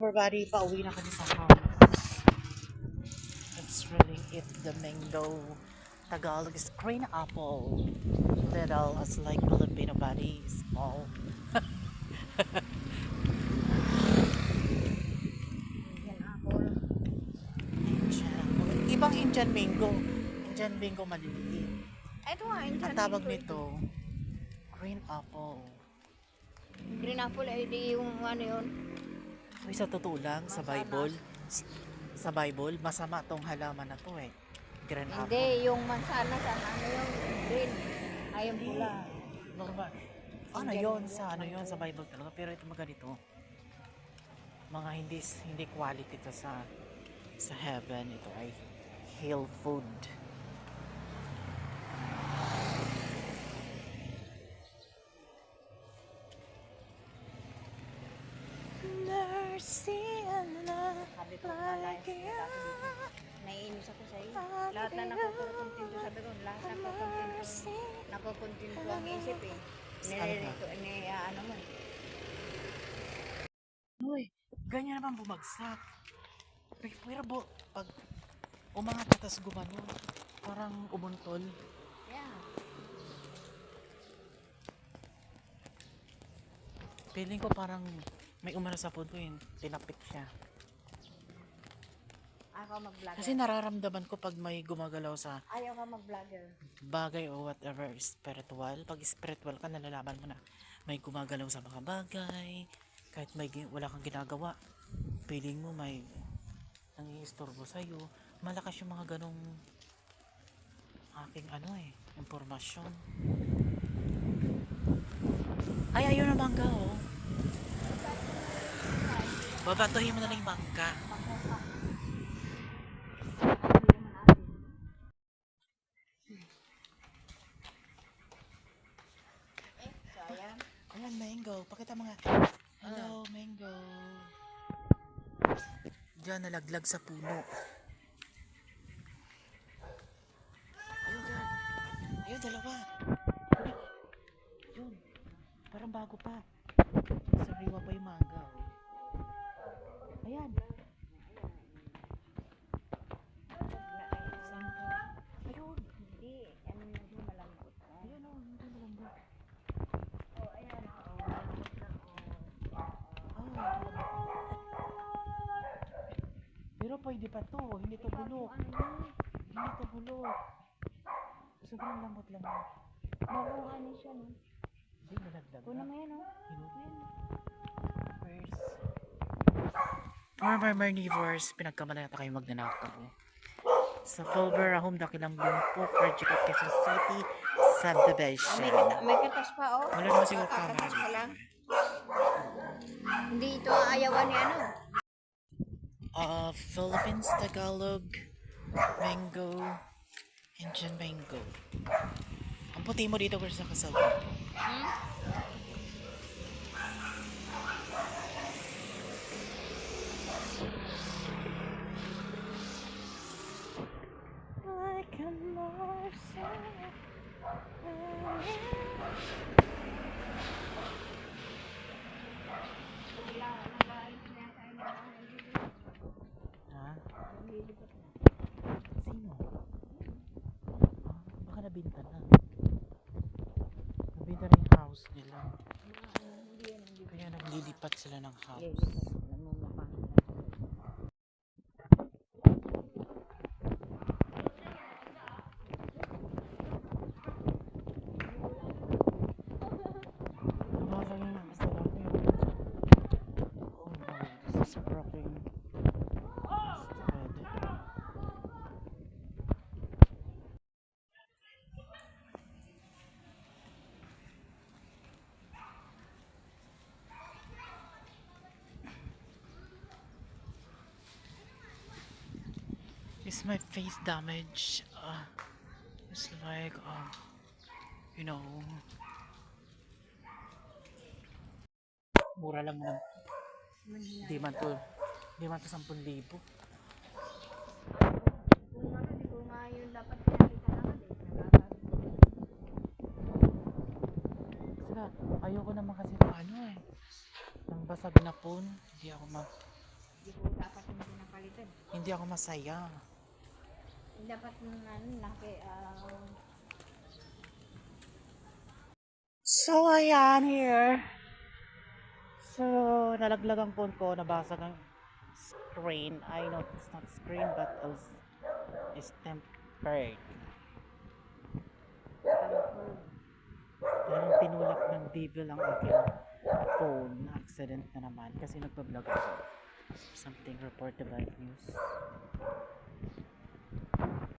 Everybody, pauwi na kami sa house. Let's really eat the mango. Tagalog is green apple. Little as like Filipino body, small. Indian apple. Indian apple. Ibang Indian mango. Indian mango maliliit. Ito nga, Indian Ang tawag mango. nito, green apple. Green apple, ay di yung ano yun. Uy, sa totoo lang, sa Bible, masama tong halaman na to eh. Green apple. Hindi, yung mansanas, ano yung green. Ay, yung pula. Normal. Ano Indian yon mango, sa ano yon sa Bible talaga, pero ito mga ganito. Mga hindi quality to sa heaven. Ito ay hill food. Mercy and love Sabi ko, like you. naiinis ako sa iyo. Lahat na nakukontinto, sabi ko, lahat nakukontinto ang isip eh. Nilirito, ano mo. Uy, ganyan naman bumagsak. Pero pag umangat ka tas gumano, parang umuntol. Yeah. Feeling ko parang may umano sa phone ko yun, tinapik siya. Ako mag-vlogger. Kasi nararamdaman ko pag may gumagalaw sa Ayaw ka mag-vlogger. bagay o whatever spiritual. Pag spiritual ka, nalalaman mo na may gumagalaw sa mga bagay. Kahit wala kang ginagawa, feeling mo may nangiistorbo sa'yo. Malakas yung mga ganong aking impormasyon. Ay, ayun na mangga oh. Babatuhin mo na lang yung mangga. Sayang. Ayan, mango. Pakita mo nga. Hello, mango. Diyan, nalaglag sa puno. Ayun, dyan. Ayun, dalawa. Yun. Parang bago pa. Sariwa pa yung mangga. Oh. Ayan. Ayun. Hindi, ano hindi malambot. Ayan, oh. Hindi malambot. Oh, ayan, oh. Malambot na, Ah. Pero pwede pa to. Hindi to bulok. Hindi to bulok. Sobrang lambot-lambot. Makuha niya siya, no? Hindi, nalaglag Kunin na. mo yan, oh. First. Former Marnivores, pinagkamalan natin kayo magnanakaw. Sa Fulber, Home, Dakilang Bumpo, Project at Quezon City, Subdivision. May katas pa, oh. Wala naman siguro camera Kakatas pa dito. lang. Hindi ito ayawan ni ano. Philippines, Tagalog, Mango, Indian Mango. Ang puti mo dito kasi sa kasal. Like a Ha? Sino? Baka nabinta na. Nabinta na yung house nila. Kaya naglilipat sila ng house. Nabasa yung nasa lang yun. Oh no, this is broken. Stupid. Is my face damaged? It's like, you know, mura lang na. Di man to 10,000. Kung ano, di ko nga yun dapat pinakita lang. Ayoko naman kasi ng ng basag na phone. Hindi ako Hindi ko dapat yung pinapalitan. Hindi ako masaya. Dapat So, ayan, here. So, nalaglag ang phone ko, nabasag ang screen. I know it's not screen, but it's tempered. Parang tinulak ng devil ang aking phone. Accident na naman kasi nagpa-vlog ako. Something reported by news.